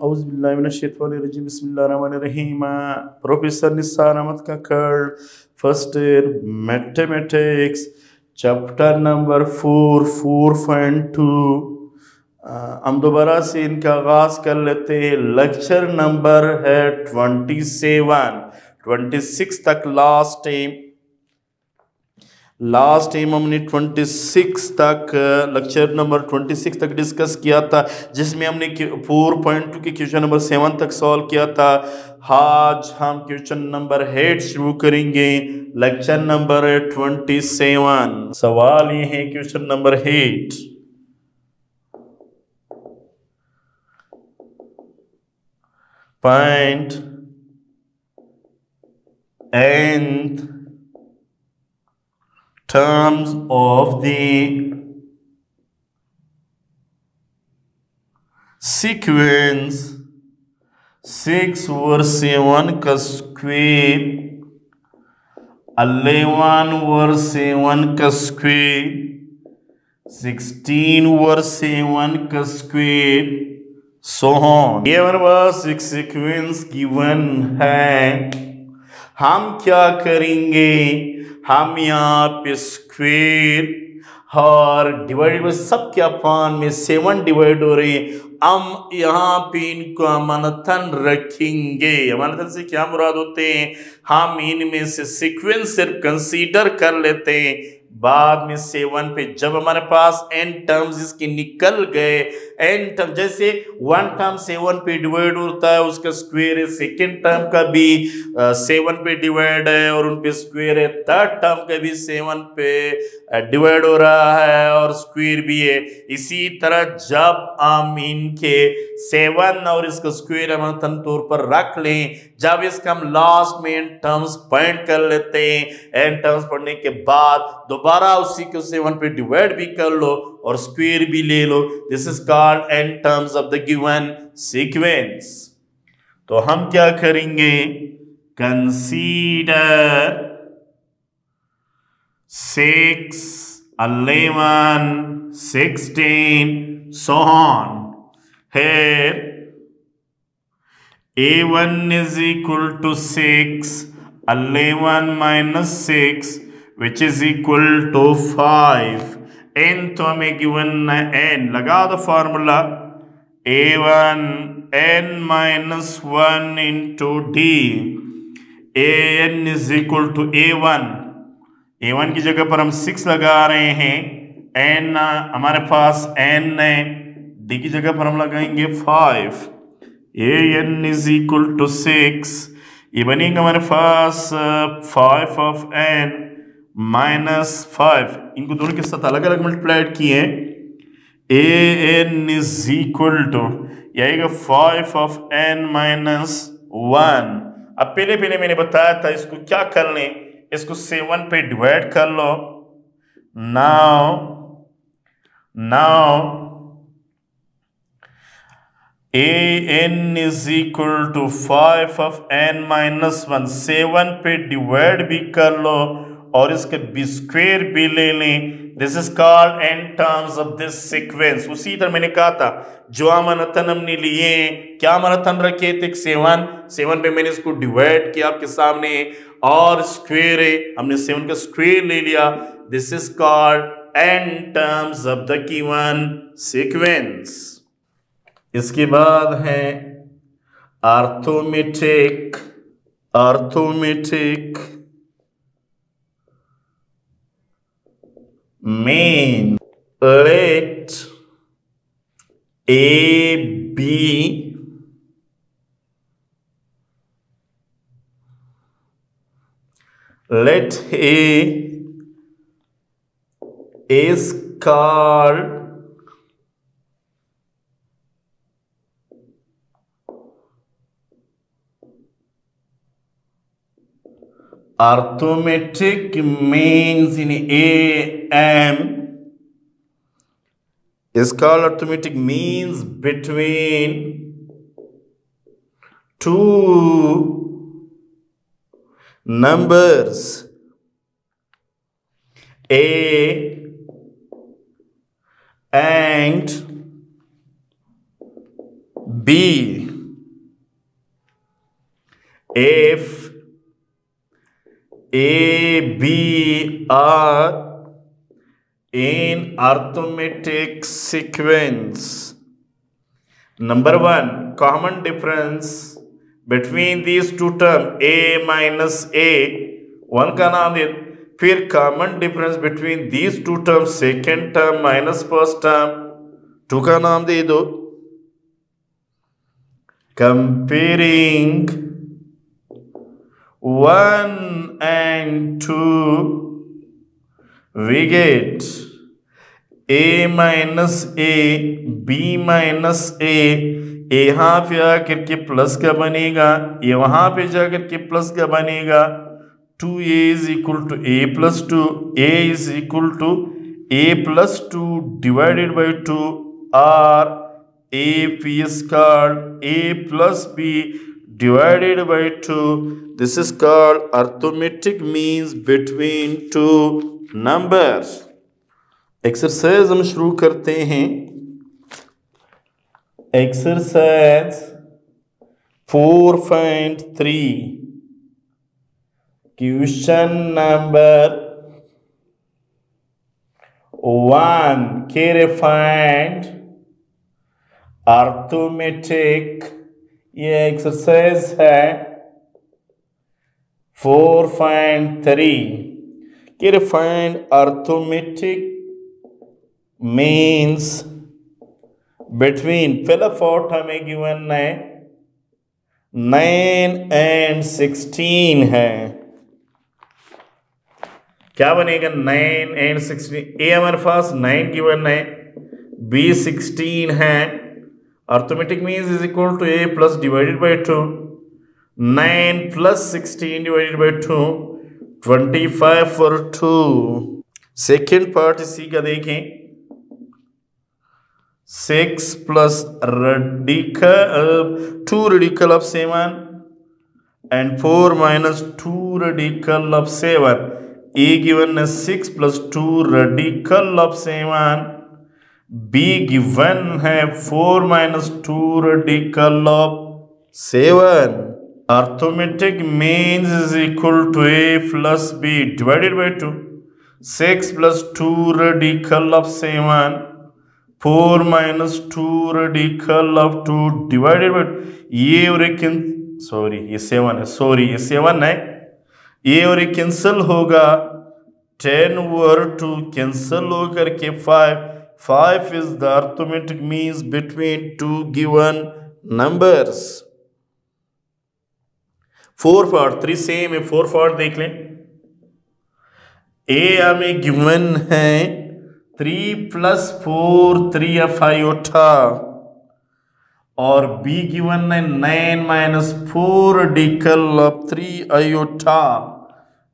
औज़ुबिल्लाहिमिनश्शैतानिर्रजीम बिस्मिल्लाहिर्रहमानिर्रहीम। Professor Nisar Ahmad Kakar, first year mathematics, chapter number 4.2। हम दोबारा से इनका आगाज कर लेते हैं। लेक्चर नंबर है 26 तक। लास्ट टाइम हमने 26 तक लेक्चर नंबर 26 तक डिस्कस किया था, जिसमें हमने 4.2 के क्वेश्चन नंबर 7 तक सॉल्व किया था। आज हम क्वेश्चन नंबर 8 शुरू करेंगे। Lecture number 27। सवाल ये है question number 8। Find nth terms of the sequence 6 over 7 का स्क्वायर, 11 over 7 का स्क्वायर, 16 over 7 का स्क्वायर, so on। ये हमारे पास एक सीक्वेंस गिवन है। हम क्या करेंगे, हम यहाँ पे स्क्वायर और डिवाइड में सब क्या अपान में 7 डिवाइड हो रही है। हम यहाँ पे इनको अमानतन रखेंगे। अमानतन से क्या मुराद होते हैं, हम इनमें से सीक्वेंस सिर्फ कंसीडर कर लेते हैं। बाद में 7 पे जब हमारे पास n टर्म्स इसके निकल गए, n टर्म जैसे 1 टर्म 7 पे डिवाइड होता है, उसका स्क्वायर है। सेकेंड टर्म का भी 7 पे डिवाइड है और उन पे स्क्वायर है। थर्ड टर्म का भी 7 पे डिवाइड हो रहा है और स्क्वायर भी है। इसी तरह जब हम इनके 7 और इसका स्क्वायर हम तन तौर पर रख लें, जब इसका हम लास्ट में n टर्म्स पॉइंट कर लेते हैं, n टर्म्स पढ़ने के बाद दोबारा उसी को 7 पे डिवाइड भी कर लो और स्क्वायर भी ले लो। This is called n terms of the given sequence. तो हम क्या करेंगे, consider 6, 11, 16 so on। Here a1 is equal to 6, 11 minus 6 which is equal to 5। n तो हमें गिवन n, लगा दो formula a1 n minus 1 into d। an is equal to a1 की जगह पर हम 6 लगा रहे हैं। n हमारे पास n है, d की जगह पर हम लगाएंगे 5। an is equal to 6, ये बनेगा हमारे पास 5 of n minus 5। इनको दोनों के साथ अलग अलग मल्टीप्लाइड किए। an is equal to, ये आएगा 5 of n minus 1। अब पहले मैंने बताया था इसको क्या कर लें, इसको 7 पे डिवाइड कर लो। Now an is equal to 5 of n minus 1, 7 पे डिवाइड भी कर लो और इसके बी स्क्वायर भी ले लें। This is called n terms of this sequence. उसी तरह मैंने कहा था जो अमानतन हमने लिए, क्या अमानतन रखे थे, 7 पे मैंने इसको डिवाइड किया आपके सामने और स्क्वायर है, हमने 7 का स्क्वायर ले लिया। This is called n terms of the given sequence. इसके बाद है arithmetic mean. Let a be let a is called arithmetic means in AM is called arithmetic means between two numbers A and B। if A, B are in arithmetic sequence. Number one, common difference between these two terms A minus A, one का नाम दे, फिर common difference between these two term second term minus first term, two का नाम दे दो. Comparing 1 and 2 we get A minus A, B minus A. यहाँ पे आकर के प्लस का बनेगा, ये वहां पे जाकर के प्लस का बनेगा. 2A is equal to A plus 2. A is equal to A plus 2 divided by 2, or AP is called A plus B divided by 2. This is called arithmetic means between two numbers. Exercise हम शुरू करते हैं. Exercise 4.3 question number 1 के find arithmetic. ये exercise है 4.3 के find arithmetic means between, पहला fort हमें गिवन है 9 and 16 है. क्या बनेगा 9 and 16? ए हमारे पास 9 गिवन है, बी 16 है. Arithmetic means is equal to a plus divided by 2. 9 plus 16 divided by 2, 25 for 2. Second part इसी का देखें. 6 plus radical 2 radical of 7 and 4 minus 2 radical of 7. A given is 6 plus 2 radical of 7. B given है 4 minus 2 radical of 7. Arithmetic means is equal to A plus B divided by 2. 6 plus 2 radical of 7. 4 minus 2 radical of 2 divided by, ये और एक sorry ये 7 है, sorry ये 7 है, ये और एक कैंसिल होगा. 10 over 2 कैंसिल होकर के 5 is the arithmetic means between two given numbers. 4.3 same है. 4 देख लें. A हमें गिवन है 3 plus 4 3 iota, और B गिवन है 9 minus 4 radical of 3 iota.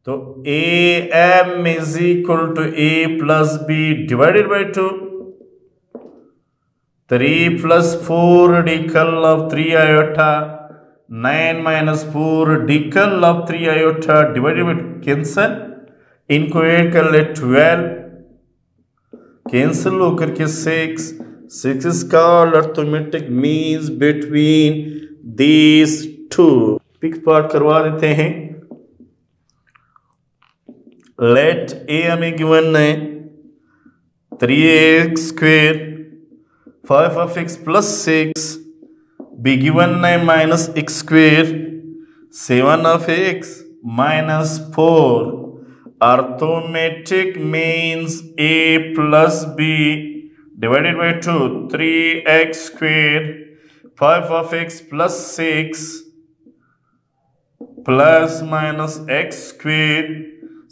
तो AM is equal to A plus B divided by 2. 3 plus 4 radical of 3 iota, 9 minus 4 radical of 3 iota divided by 2. Cancel, इनको add कर ले 12, cancel होकर के 6 is called arithmetic means between these two. पिक पार्ट करवा देते हैं. लेट A हमें गिवन है 3x square 5 of x plus 6. B given है minus x square 7 of x minus 4. Arithmetic means A plus B divided by 2. 3x square 5 of x plus 6 plus minus x square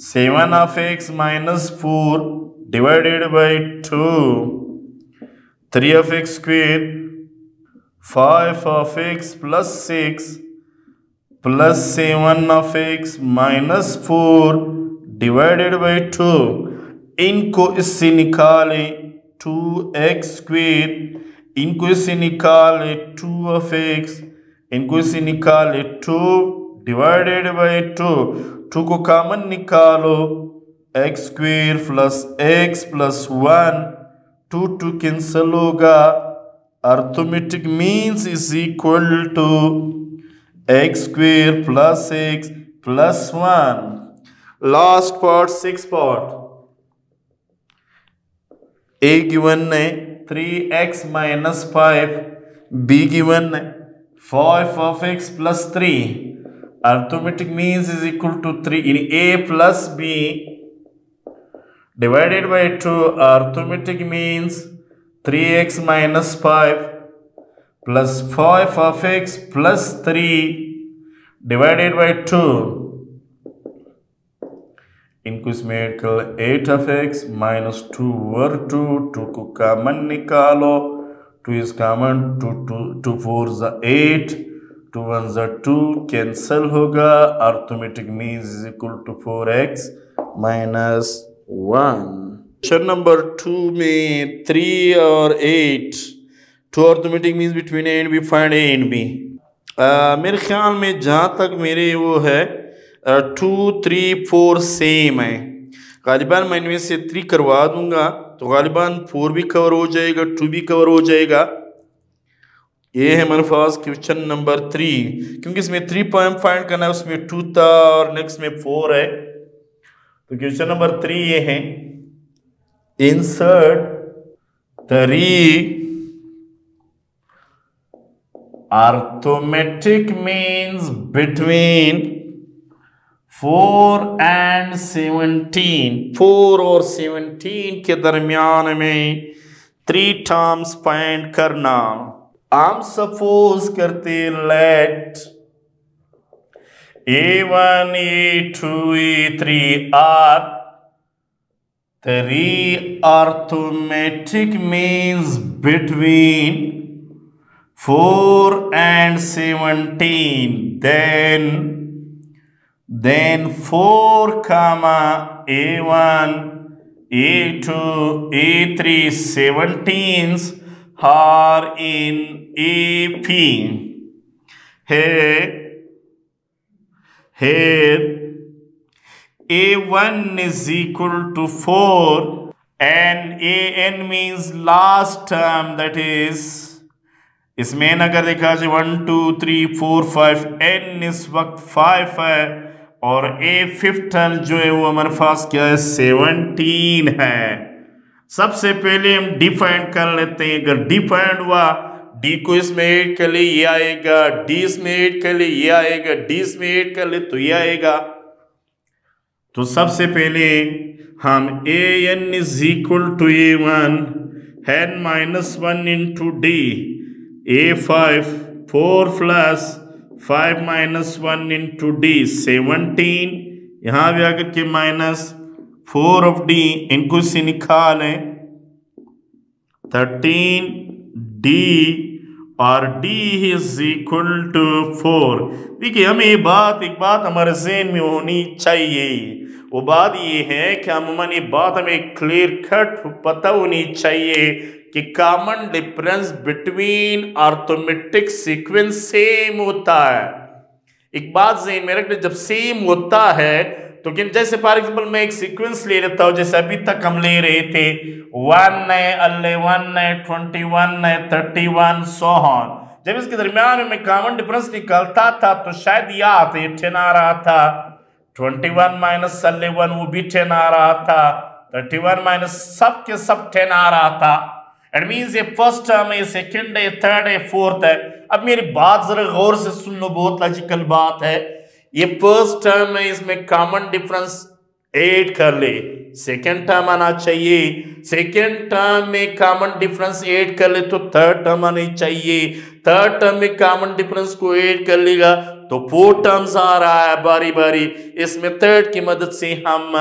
7 of x minus 4 divided by 2. 3 of x square 5 of x plus 6 plus 7 of x minus 4 divided by 2. इनको इससे निकाले 2x square, इनको इससे निकाले 2 of x, इनको इससे निकाले 2 divided by 2. 2 को कॉमन निकालो, x square plus x plus 1, 2 cancel होगा. Arithmetic means is equal to x square plus x plus 1. Last part, sixth part. A given है 3x minus 5, B given है 5 of x plus 3. Arithmetic means is equal to 3 in A plus B divided by 2. Arithmetic means 3x minus 5 plus 5 of x plus 3 divided by 2. इनको इसमें add कर 8 of x minus 2 over 2. 2 को common निकालो. 2 is common. 2 4 is 8. 2 1 is 2. Cancel होगा. Arithmetic means is equal to 4x minus 1. Question number 2 में 3 और 8 to arithmetic means between A and B. find A and B. मेरे ख्याल में जहाँ तक मेरे वो है 2 3 4 सेम है. गालिबान मैं इनमें से 3 करवा दूंगा तो गालिबान 4 भी कवर हो जाएगा, 2 भी कवर हो जाएगा. ये है हमारे पास क्वेश्चन नंबर 3. क्योंकि इसमें 3 पॉइंट फाइंड करना है, उसमें 2 था और नेक्स्ट में 4 है. तो क्वेश्चन नंबर 3 ये है, insert 3 arithmetic means between 4 and 17. 4 और 17 के दरमियान में 3 टर्म्स फाइंड करना. हम सपोज करते late A1 A2 A3 are 3 arithmetic means between 4 and 17. Then 4 comma A1 A2 A3 17s are in AP. Here A1 is equal to 4 and AN means last term, that is इसमें अगर देखा जाए 1 2 3 4 5 n इस वक्त 5 है और a fifth term जो है वो हमारे पास क्या है 17 है. सबसे पहले हम डिफाइन कर लेते हैं. अगर डिफाइंड हुआ d को इसमें ऐड कर ले ये आएगा, d इसमें ऐड कर ले ये आएगा, d इसमें ऐड कर ले तो ये आएगा. तो सबसे पहले हम an is equal to a1 n minus 1 into d A5 4 plus 5 minus 1 into D 17. यहाँ भी आकर के माइनस 4 of D इनको से निकालें 13 D और D is equal to 4. देखिए हमें ये बात एक बात हमारे ज़हन में होनी चाहिए. वो बात ये है कि ये बात हमें क्लियर कट पता होनी चाहिए कि common difference between arithmetic sequence same होता है. एक बात ज़हन में रखना, जब सेम होता है तो जैसे फॉर एग्जांपल मैं एक सीक्वेंस ले लेता हूँ, जैसे अभी तक हम ले रहे थे 1 है 11 है 21 है 31 सो ऑन. जब इसके दरमियान में मैं कॉमन डिफरेंस निकालता था तो शायद याद 10 आ रहा था, 21 माइनस 11 वो भी 10 आ रहा था, 31 माइनस सब के सब 10 आ रहा था. इट मीन्स ये फर्स्ट टर्म है, सेकंड है, थर्ड है, फोर्थ है. अब मेरी बात जरा गौर से सुन लो, बहुत लॉजिकल बात है. ये फर्स्ट टर्म है, इसमें कॉमन डिफरेंस 8 कर ले, सेकंड टर्म आना चाहिए. सेकंड टर्म में कॉमन डिफरेंस 8 कर ले तो थर्ड टर्म आनी चाहिए. थर्ड टर्म में कॉमन डिफरेंस को 8 कर लेगा तो 4 टर्म्स आ रहा है बारी बारी. इसमें थर्ड की मदद से हम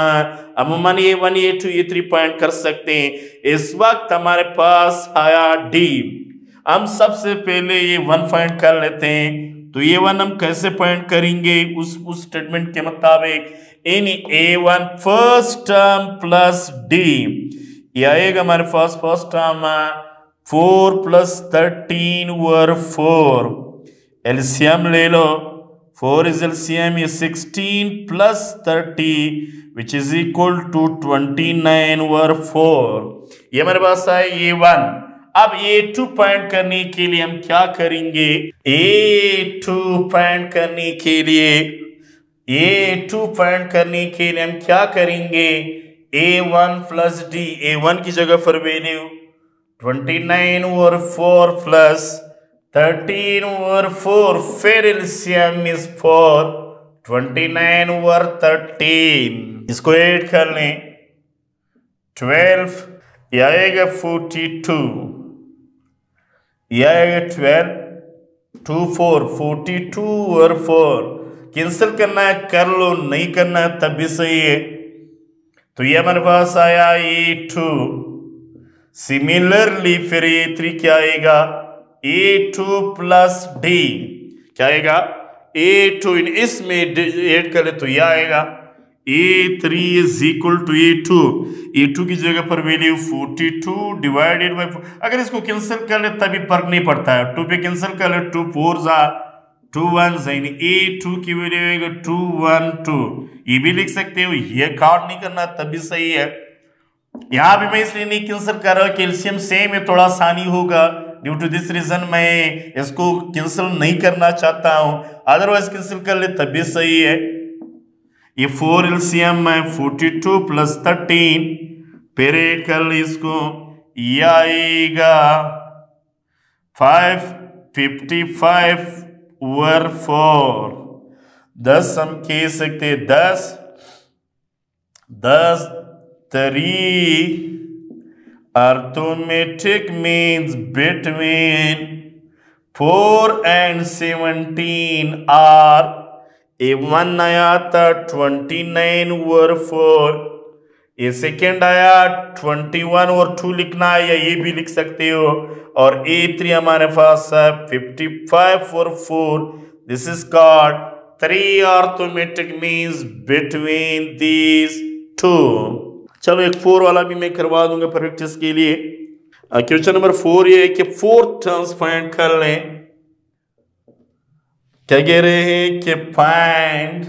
अमूमन ये 1 ये 2 ये 3 पॉइंट कर सकते हैं. इस वक्त हमारे पास आया D. हम सबसे पहले ये 1 पॉइंट कर लेते हैं. तो ये 1 हम कैसे पॉइंट करेंगे उस स्टेटमेंट के मुताबिक इन A1 first term plus D. ये आएगा हमारे पास first term 4 plus 13 over 4. LCM ले लो, 4 is LCM is 16 plus 30 which is equal to 29 over 4. ये हमारे पास है ये 1. अब A2 फाइंड करने के लिए हम क्या करेंगे? A2 फाइंड करने के लिए हम क्या करेंगे? A1 प्लस D, A1 की जगह पर वैल्यू 29 ओवर 4 प्लस 13 ओवर 4, फिर एलसीएम इज 4, 29 ओवर 13, इसको ऐड कर लें 12, यह आएगा 42, यह आएगा 12, 2 4, 42 ओवर 4, कैंसिल करना है कर लो, नहीं करना है तब भी सही है। तो ये हमारे पास आया A2। सिमिलरली फिर A3 क्या आएगा? A2 प्लस D क्या आएगा? A2 इसमें ऐड करें तो यह आएगा A3 is equal to A2 की जगह पर वैल्यू 42 डिवाइडेड बाय, अगर इसको कैंसिल कर ले तभी फर्क नहीं पड़ता है, 2 पे कैंसिल कर ले, 2 4 जा 2 1 यानी A2 की वैल्यू आएगा 212, ये भी लिख सकते हो, ये काउंट नहीं करना तब भी सही है। यहां भी मैं इसलिए नहीं कैंसिल कर रहा, कैल्शियम सेम है, थोड़ा आसानी होगा, ड्यू टू दिस रीजन मैं इसको कैंसिल नहीं करना चाहता हूं, अदरवाइज कैंसिल कर ले तब भी सही है। ये 4 एलसीएम है 42 प्लस 13, फिर ऐड कर ले इसको, ये आएगा 555 ओवर 4, 10 हम कह सकते 10 3 arithmetic means between 4 and 17 are A1 आया था 29 ओवर 4, ये सेकेंड आया 21 और 2 लिखना है या ये भी लिख सकते हो, और A3 हमारे पास है 55 और 4, this is called 3 arithmetic means between these two। चलो एक 4 वाला भी मैं करवा दूंगा प्रैक्टिस के लिए। क्वेश्चन नंबर 4 ये है कि 4 टर्म्स फाइंड कर लें। क्या कह रहे हैं कि find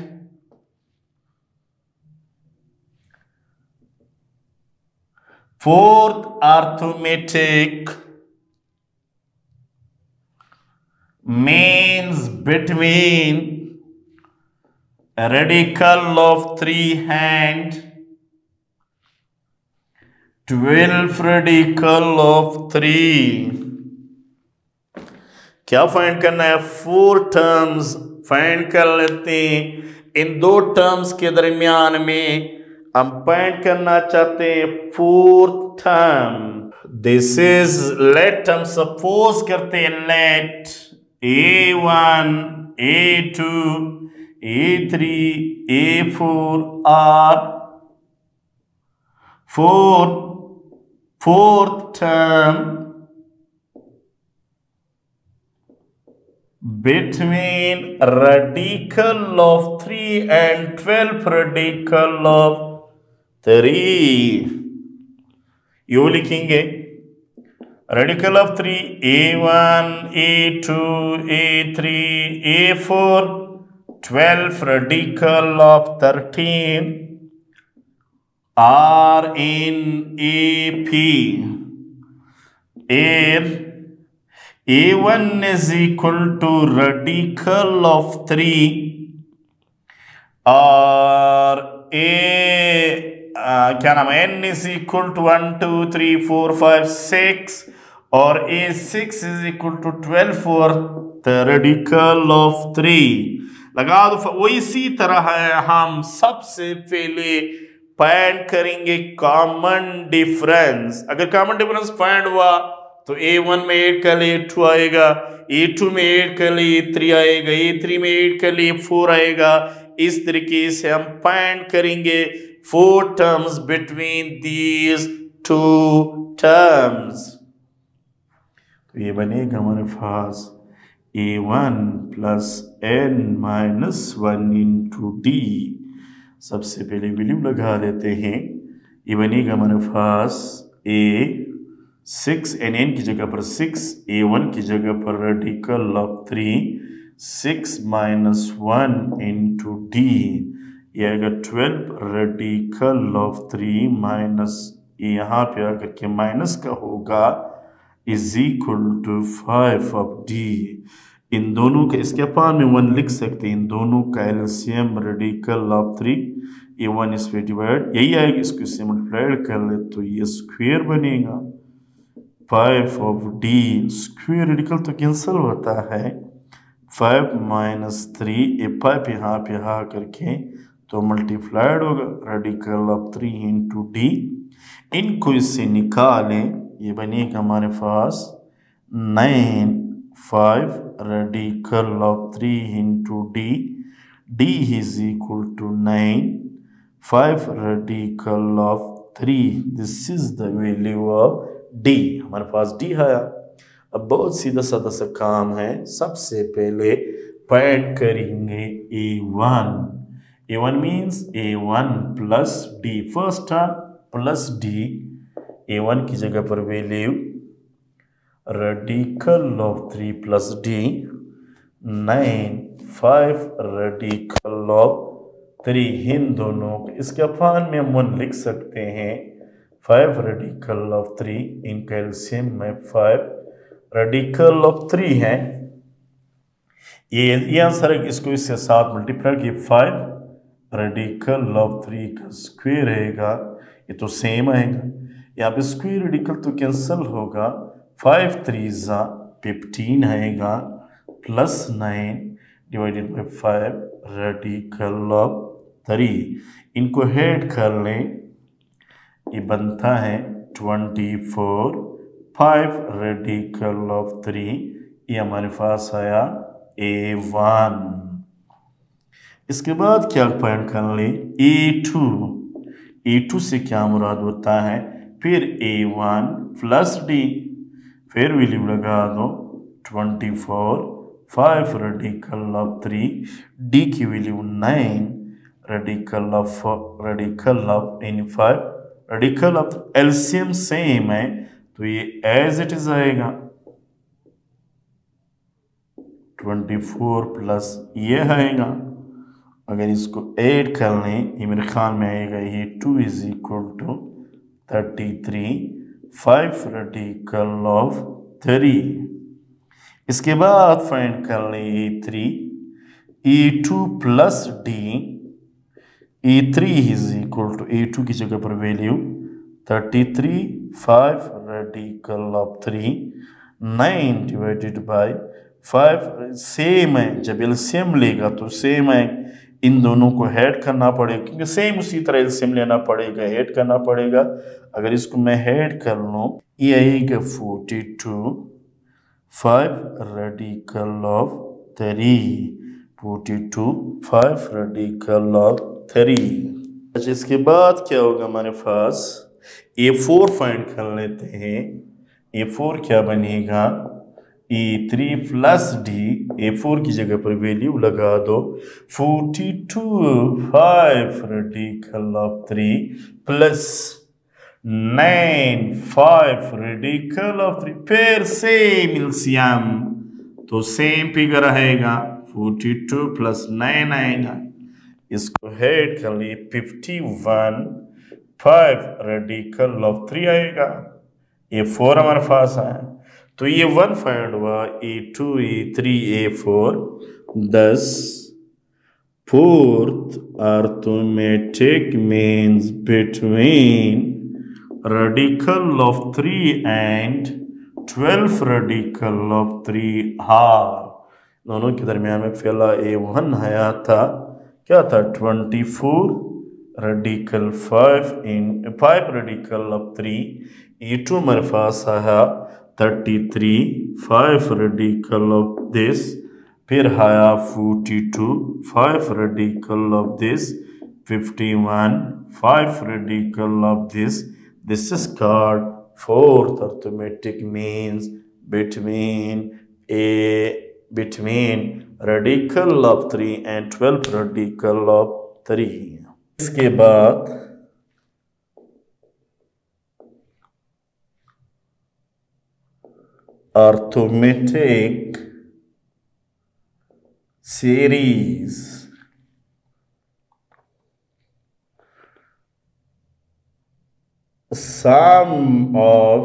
fourth arithmetic means between a radical of 3 and 12 radical of 3। क्या फाइंड करना है? 4 टर्म्स फाइंड कर लेते हैं, इन 2 टर्म्स के दरमियान में हम फाइंड करना चाहते हैं 4th term. This is, let हम सपोज करते हैं, let A1 A2 A3 A4 are 4th term between radical of 3 and 12 radical of 3। यो लिखेंगे radical of 3 A1 A2 A3 A4, 12 radical of 13 are in AP, where A1 is equal to radical of 3 और क्या नाम है, n is equal to 1 2 3 4 5 6 और A6 is equal to 12 for the radical of 3 लगा दो। वो इसी तरह है, हम सबसे पहले फाइंड करेंगे कॉमन डिफरेंस। अगर कॉमन डिफरेंस फाइंड हुआ तो A1 में ऐड कर ले A2 आएगा, A2 में ऐड कर ले A3 आएगा, A3 में ऐड कर ले A4 आएगा। इस तरीके से हम फाइंड करेंगे 4 टर्म्स बिटवीन दीज 2 टर्म्स। तो ये बनेगा हमारे पास A1 plus n minus 1 into D। सबसे पहले वैल्यू लगा देते हैं, ये बनेगा हमारे पास A6 n की जगह पर 6, A1 की जगह पर radical of 3 6 minus 1 into D, ये आएगा 12 रेडिकल ऑफ 3 माइनस, यहाँ पे आकर के माइनस का होगा is equal to 5 of D. इन दोनों का इसके अपान में 1 लिख सकते हैं। इन दोनों का एलसीएम रेडिकल ऑफ 3, ये 1 इस पे डिवाइड यही आएगा, इसको इससे मल्टीप्लाइड कर ले तो ये स्क्वायर बनेगा। 5 ऑफ डी स्क्वायर रेडिकल तो कैंसिल होता है। 5 माइनस 3, ये 5 यहाँ पे यहाँ करके तो मल्टीप्लाइड होगा रेडिकल ऑफ 3 इंटू डी। इनको इससे निकालें, ये बनेगा हमारे पास 9 5 radical of 3 into d. D is equal to 9 5 radical of 3। This is the value of d. हमारे पास डी है। अब बहुत सीधा साधा सा काम है। सबसे पहले फाइंड करेंगे a1। a1 means a1 plus D, first term plus D. a1 की जगह पर value radical of 3 plus D 9 5 radical of 3। इन दोनों इसके अपान में हम 1 लिख सकते हैं। 5 रेडिकल ऑफ 3 इनका एलसीएम में 5 रेडिकल ऑफ 3 है। ये आंसर है। इसको इसके साथ मल्टीप्लाई किए 5 रेडिकल ऑफ 3 का स्क्वायर रहेगा, ये तो सेम आएगा। यहाँ पे स्क्वायर रेडिकल तो कैंसिल होगा। 5 3 15 आएगा plus 9 divided by 5 radical of 3। इनको हेड कर लें, ये बनता है 24 5 रेडिकल ऑफ 3। ये हमारे पास आया a1। इसके बाद क्या फाइंड कर ले a2। a2 से क्या मुराद होता है, फिर a1 प्लस डी, फिर वैल्यू लगा दो 24 5 रेडिकल ऑफ 3, डी की value 9 radical of in 5 radical of LCM same है तो ये एज इट इज आएगा 24 प्लस ये आएगा। अगर इसको ऐड कर लें, ये मेरे ख्याल में आएगा ये 2 is equal to 33 5 radical of 3। इसके बाद फाइंड कर लें e3 e2 plus d. e3 is equal to e2 की जगह पर वैल्यू 33 5 radical of 3 9 divided by 5 same है। जब एलसीएम लेगा तो सेम है, इन दोनों को हेड करना पड़ेगा क्योंकि सेम उसी तरह एलसीएम लेना पड़ेगा, हेड करना पड़ेगा। अगर इसको मैं हेड कर लूँ, ये आएगा 42 5 रेडिकल ऑफ 3 42 5 रेडिकल ऑफ 3। अच्छा, इसके बाद क्या होगा हमारे पास a4 फाइंड कर लेते हैं। a4 क्या बनेगा e3 प्लस डी। a4 की जगह पर वैल्यू लगा दो 42 5 radical of 3 plus 9 5 radical of 3, फिर सेम एलसीएम तो सेम फिगर रहेगा 42 प्लस 9 आएगा। इसको हेड कर लिए 51 5 रेडिकल ऑफ 3 आएगा। ये 4 हमारे पास आया तो ये 1 फाइंड हुआ e2 e3 a4। 10 fourth arithmetic means between radical of 3 and 12 radical of 3 हार। दोनों के दरमियान में पहला a1 आया था, क्या था 24 रेडिकल 5 रेडिकल ऑफ 3। e2 हमारे पास आया 33 5 रेडिकल ऑफ दिस, फिर आया 42 5 radical of this, 51 5 radical of this. This is called fourth arithmetic means between radical of 3 and 12 radical of 3। इसके बाद arithmetic series sum of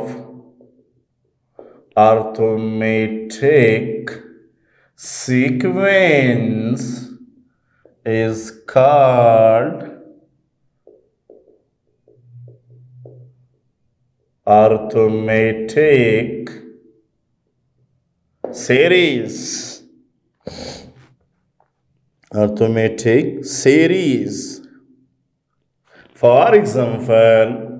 arithmetic sequence is called arithmetic series. Arithmetic series. For example,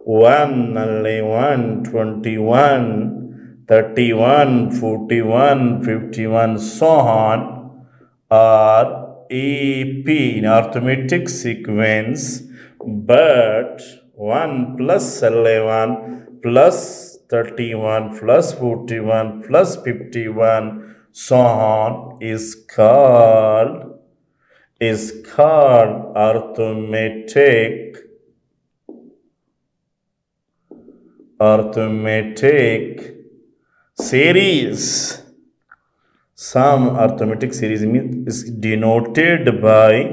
1, 11, 21, 31, 41, 51, so on are AP in arithmetic sequence, but 1 plus 11 plus 31 plus 41 plus 51 so on is called arithmetic series. Some arithmetic series is denoted by,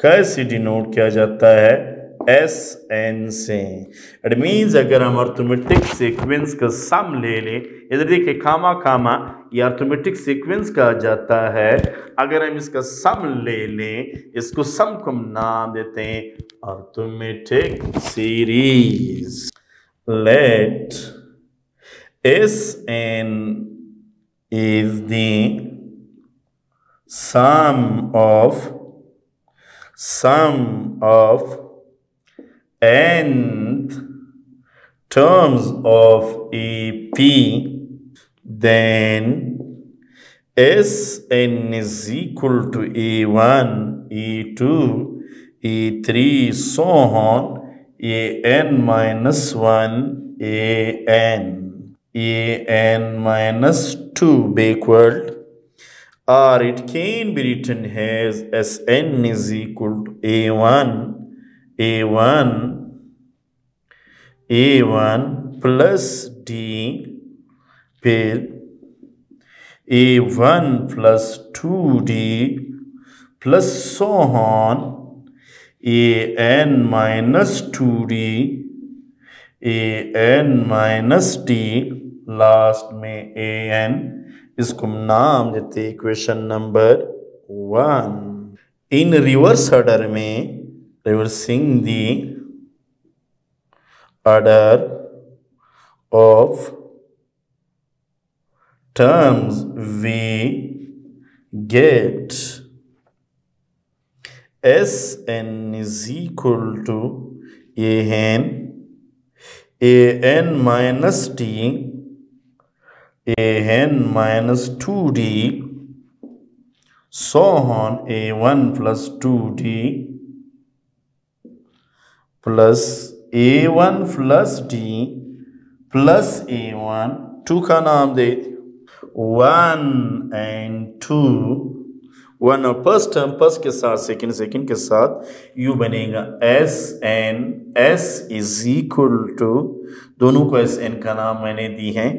कैसे denote किया जाता है? SN से. It means अगर हम arithmetic sequence का सम ले लें, इधर देखिए खामा खामा ये अर्थमेटिक सीक्वेंस कहा जाता है. अगर हम इसका सम ले लें, इसको सम को हम नाम देते हैं arithmetic series. Let SN is the sum of nth terms of AP, then Sn is equal to A1, A2, A3, so on, An minus 1, An minus 2 backward, or it can be written as Sn is equal to A1 plus D, फिर A1 plus 2D plus so on, An minus 2D, An minus D, last में An. इसको नाम देते equation number 1. In reverse order में, reversing the order of terms we get Sn is equal to An minus D, An minus 2D, so on, A1 plus 2D plus A1 plus D plus A1. 2 का नाम दे 1 and 2. 1 और first term first के साथ, second के साथ you बनेगा Sn. S is equal to, दोनों को Sn का नाम मैंने दी है,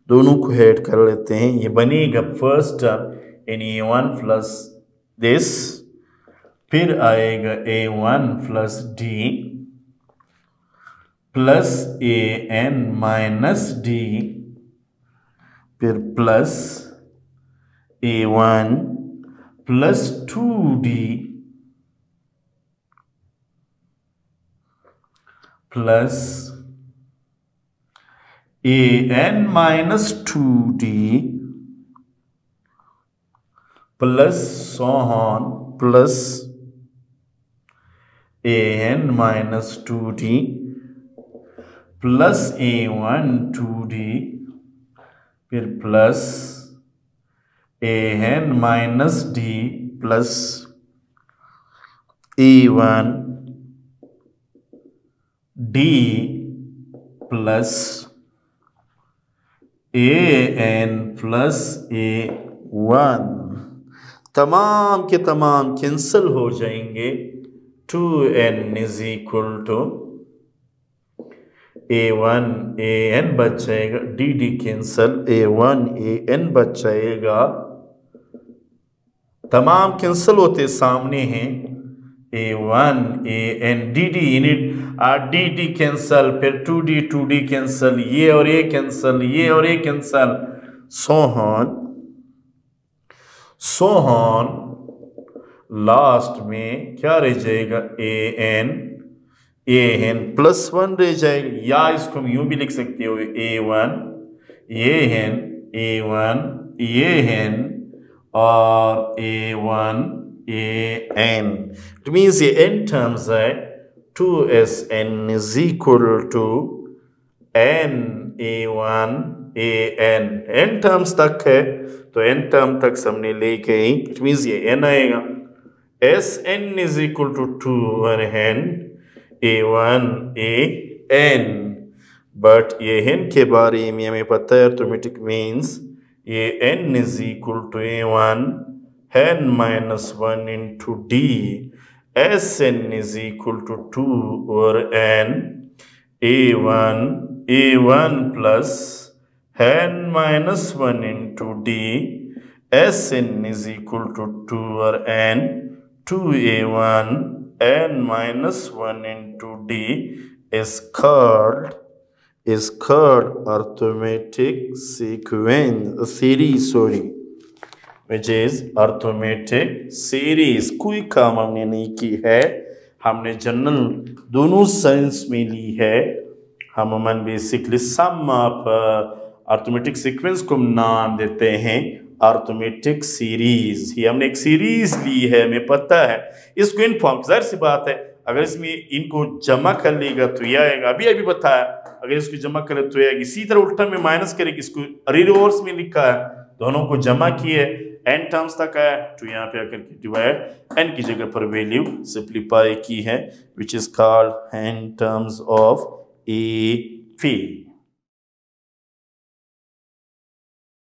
दोनों को ऐड कर लेते हैं. ये बनेगा first term in A1 plus this, फिर आएगा A1 plus D plus An minus D, फिर plus A1 plus 2D plus An minus 2D plus so on plus An minus 2D plus A1 2D फिर plus An minus D plus A1 D plus An plus A1. तमाम के तमाम cancel हो जाएंगे. 2n is equal to A1 An बच जाएगा, dd cancel, A1 An बच जाएगा. तमाम कैंसिल होते सामने हैं, A1 AN DD unit DD cancel, फिर 2D कैंसल, ये और ये कैंसल, ये और ये कैंसल, सोहन लास्ट में क्या रह जाएगा, AN +1 रह जाएगा, या इसको हम यूं भी लिख सकते हो A1 A1 और A1 AN. It means ये n terms है 2SN is equal to n A1 AN. n terms तक है तो n term तक हमने लेके ही, it means ये n आएगा, SN is equal to 2n A1 AN. But ये n के बारे में हमें पता है अर्थमेटिक मीन्स ये n is equal to A1 n minus 1 into D. Sn is equal to 2 over n A1 plus n minus 1 into D. Sn is equal to 2 over n 2A1 n minus 1 into D is called arithmetic series, which is arithmetic series. कोई काम हमने नहीं की है, हमने general दोनों science में ली है। हम basically sum of arithmetic sequence को नाम देते हैं अर्थमेटिक सीरीज। ये हमने एक सीरीज ली है, हमें पता है इसको इन फॉर्म, जाहिर सी बात है अगर इसमें इनको जमा कर लेगा तो यह आएगा, अभी बताया, अगर इसको जमा करे तो यह, इसी तरह उल्टा में माइनस करेगी, इसको रिवर्स में लिखा है, दोनों को जमा किए n टर्म्स तक आया, तो यहाँ पे आकर के डिवाइड n की जगह पर वैल्यू सिंप्लीफाई की है, which is called n terms of AP।